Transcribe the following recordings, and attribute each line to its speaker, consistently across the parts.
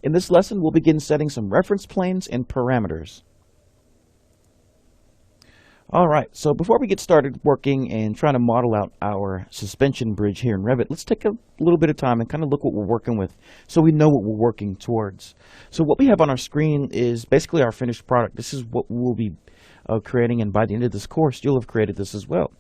Speaker 1: In this lesson, we'll begin setting some reference planes and parameters. Alright, so before we get started working and trying to model out our suspension bridge here in Revit, let's take a little bit of time and kind of look what we're working with so we know what we're working towards. So what we have on our screen is basically our finished product. This is what we'll be creating, and by the end of this course, you'll have created this as well.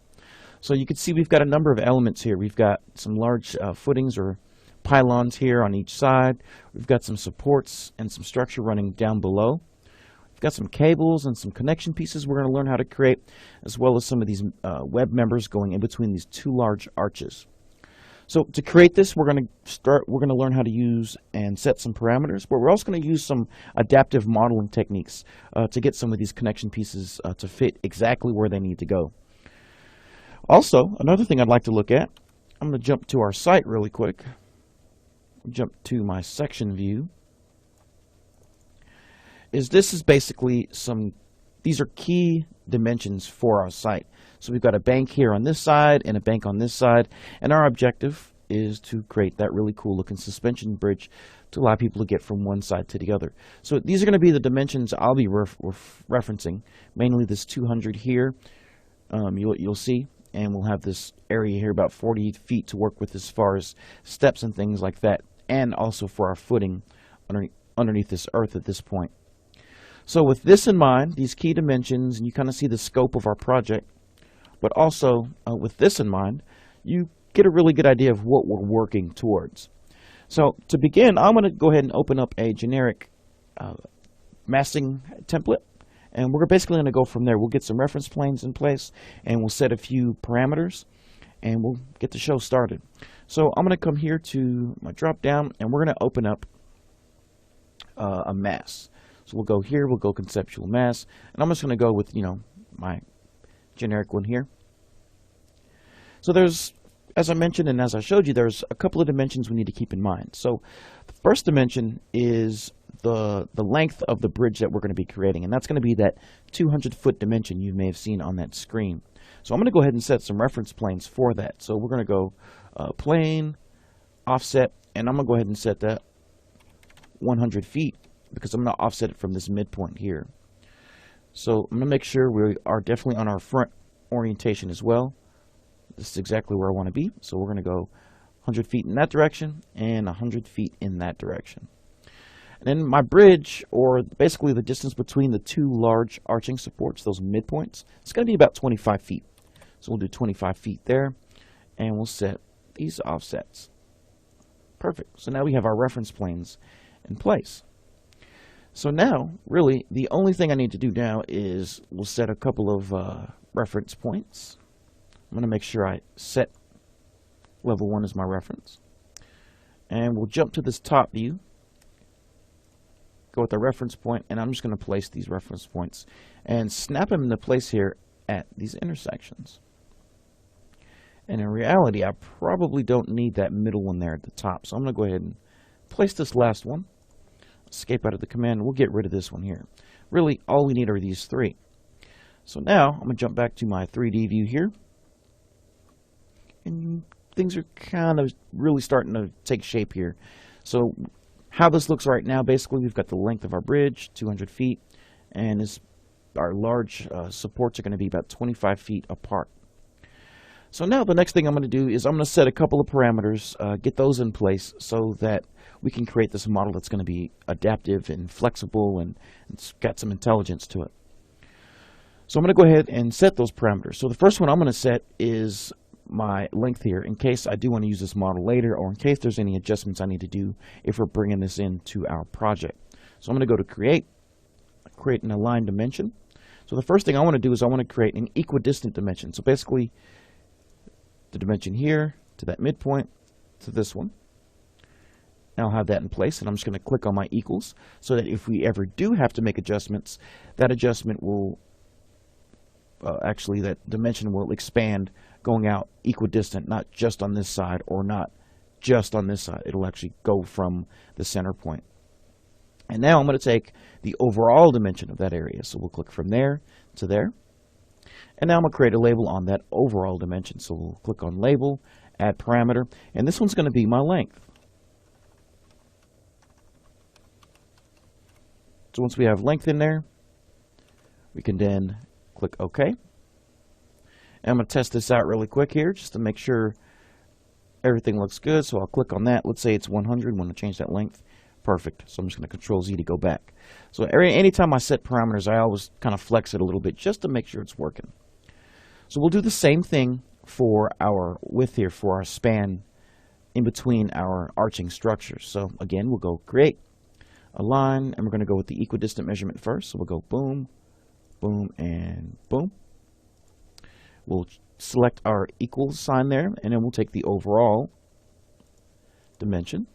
Speaker 1: So you can see we've got a number of elements here. We've got some large footings or pylons here on each side. We've got some supports and some structure running down below. We've got some cables and some connection pieces we're going to learn how to create, as well as some of these web members going in between these two large arches. So to create this, we're going to learn how to use and set some parameters, but we're also going to use some adaptive modeling techniques to get some of these connection pieces to fit exactly where they need to go. Also, another thing I'd like to look at, I'm going to jump to our site really quick. Jump to my section view. This is basically these are key dimensions for our site. So we've got a bank here on this side and a bank on this side, and our objective is to create that really cool looking suspension bridge to allow people to get from one side to the other. So these are going to be the dimensions I'll be referencing, mainly this 200 here, you'll see, and we'll have this area here about 40 feet to work with as far as steps and things like that, and also for our footing underneath this earth at this point. So with this in mind, these key dimensions, and you kind of see the scope of our project, but also with this in mind, you get a really good idea of what we're working towards. So to begin, I'm going to go ahead and open up a generic massing template, and we're basically going to go from there. We'll get some reference planes in place, and we'll set a few parameters, and we'll get the show started. So I'm going to come here to my drop down, and we're going to open up a mass. So we'll go here, we'll go conceptual mass, and I'm just going to go with, my generic one here. So there's, as I mentioned and as I showed you, there's a couple of dimensions we need to keep in mind. So the first dimension is the length of the bridge that we're going to be creating, and that's going to be that 200-foot dimension you may have seen on that screen. So I'm going to go ahead and set some reference planes for that. So we're going to go plane, offset, and I'm going to go ahead and set that 100 feet. Because I'm going to offset it from this midpoint here. So I'm going to make sure we are definitely on our front orientation as well. This is exactly where I want to be. So we're going to go 100 feet in that direction and 100 feet in that direction. And then my bridge, or basically the distance between the two large arching supports, those midpoints, it's going to be about 25 feet. So we'll do 25 feet there, and we'll set these offsets. Perfect. So now we have our reference planes in place. So now, really, the only thing I need to do now is we'll set a couple of reference points. I'm going to make sure I set level 1 as my reference. And we'll jump to this top view, go with the reference point, and I'm just going to place these reference points and snap them into place here at these intersections. And in reality, I probably don't need that middle one there at the top. So I'm going to go ahead and place this last one. Escape out of the command, we'll get rid of this one here. Really, all we need are these three. So now, I'm going to jump back to my 3D view here. And things are kind of really starting to take shape here. So, how this looks right now, basically, we've got the length of our bridge, 200 feet, and our large supports are going to be about 25 feet apart. So now the next thing I'm going to do is I'm going to set a couple of parameters, get those in place so that we can create this model that's going to be adaptive and flexible and it's got some intelligence to it. So I'm going to go ahead and set those parameters. So the first one I'm going to set is my length here in case I do want to use this model later, or in case there's any adjustments I need to do if we're bringing this into our project. So I'm going to go to create an align dimension. So the first thing I want to do is I want to create an equidistant dimension. So basically the dimension here to that midpoint to this one. And I'll have that in place, and I'm just going to click on my equals so that if we ever do have to make adjustments, that adjustment will that dimension will expand going out equidistant, not just on this side or not just on this side. It'll actually go from the center point. And now I'm going to take the overall dimension of that area. So we'll click from there to there. And now I'm going to create a label on that overall dimension. So we'll click on label, add parameter, and this one's going to be my length. So once we have length in there, we can then click OK. And I'm going to test this out really quick here just to make sure everything looks good. So I'll click on that. Let's say it's 100. I want to change that length. Perfect. So I'm just going to Control Z to go back. So anytime I set parameters, I always kind of flex it a little bit just to make sure it's working. So we'll do the same thing for our width here, for our span in between our arching structures. So again, we'll go create a line, and we're going to go with the equidistant measurement first. So we'll go boom, boom, and boom. We'll select our equal sign there, and then we'll take the overall dimension,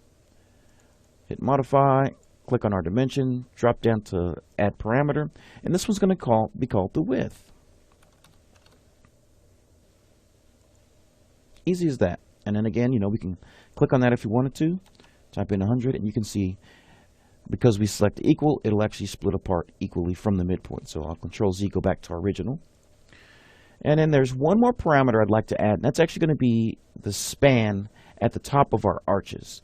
Speaker 1: hit modify, click on our dimension, drop down to add parameter, and this one's going to be called the width. Easy as that. And then again, we can click on that if you wanted to, type in 100, and you can see because we select equal, it'll actually split apart equally from the midpoint. So I'll Control Z, go back to our original. And then there's one more parameter I'd like to add, and that's actually going to be the span at the top of our arches.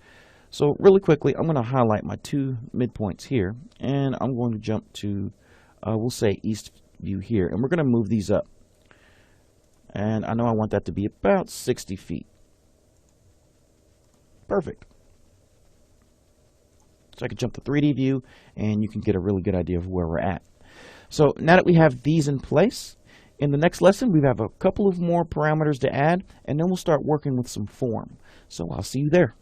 Speaker 1: So really quickly, I'm going to highlight my two midpoints here, and I'm going to jump to, we'll say east view here, and we're going to move these up. And I know I want that to be about 60 feet. Perfect. So I can jump to 3D view, and you can get a really good idea of where we're at. So now that we have these in place, in the next lesson, we have a couple of more parameters to add, and then we'll start working with some form. So I'll see you there.